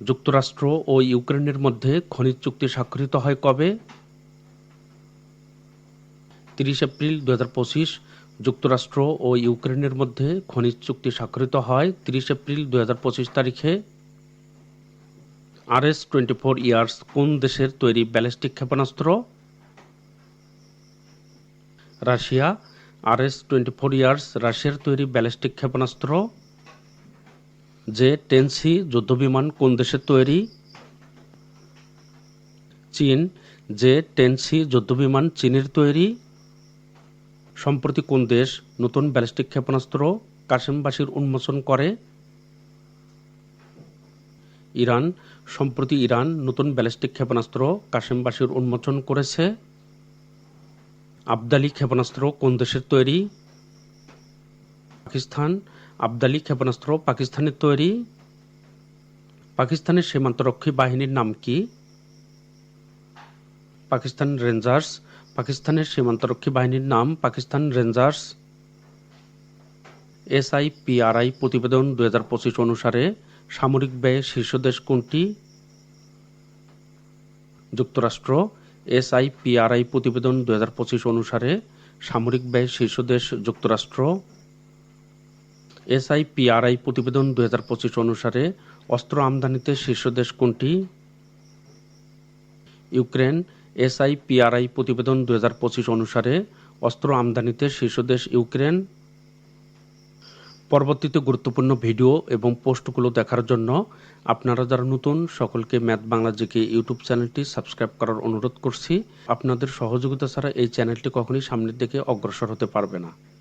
যুক্তরাষ্ট্র ও ইউক্রেনের মধ্যে খনিজ চুক্তি স্বাক্ষরিত হয় কবে? 30 এপ্রিল 2025। যুক্তরাষ্ট্র ও ইউক্রেনের মধ্যে খনিজ চুক্তি স্বাক্ষরিত হয় 30 এপ্রিল 2025 তারিখে। RS-24 ইয়ার্স কোন দেশের তৈরি ব্যালিস্টিক ক্ষেপণাস্ত্র? রাশিয়া। RS-24 ইয়ার্স রাশিয়ার তৈরি ব্যালিস্টিক ক্ষেপণাস্ত্র। J-10C যুদ্ধবিমান কোন দেশের তৈরি? চীন। J-10C যুদ্ধবিমান চীনের তৈরি। সম্প্রতি কোন দেশ নতুন ব্যালিস্টিক ক্ষেপণাস্ত্র কাশেমবাসীর উন্মোচন করে? ইরান। সম্প্রতি ইরান নতুন ব্যালিস্টিক ক্ষেপণাস্ত্র কাশেমবাসীর উন্মোচন করেছে। আবদালি ক্ষেপণাস্ত্র কোন দেশের তৈরি? পাকিস্তান। আবদালি ক্ষেপণাস্ত্র পাকিস্তানের তৈরি। পাকিস্তানের সীমান্তরক্ষী বাহিনীর নাম কি? পাকিস্তান রেঞ্জার্স। পাকিস্তানের সীমান্তরক্ষী বাহিনীর নাম পাকিস্তান রেঞ্জার্স। SIPRI প্রতিবেদন 2025 অনুসারে সামরিক ব্যয়ে শীর্ষ দেশ কোনটি? যুক্তরাষ্ট্র। SIPRI প্রতিবেদন 2025 অনুসারে সামরিক ব্যয়ে শীর্ষ দেশ যুক্তরাষ্ট্র। SIPRI প্রতিবেদন 2025 অনুসারে অস্ত্র আমদানিতে শীর্ষ দেশ কোনটি? ইউক্রেন। SIPRI প্রতিবেদন 2025 অনুসারে অস্ত্র আমদানিতে শীর্ষ দেশ ইউক্রেন। পরবর্তীতে গুরুত্বপূর্ণ ভিডিও এবং পোস্টগুলো দেখার জন্য আপনারা যারা নতুন সকলকে ম্যাথ বাংলা জিকে ইউটিউব চ্যানেলটি সাবস্ক্রাইব করার অনুরোধ করছি। আপনাদের সহযোগিতা ছাড়া এই চ্যানেলটি কখনোই সামনের দিকে অগ্রসর হতে পারবে না।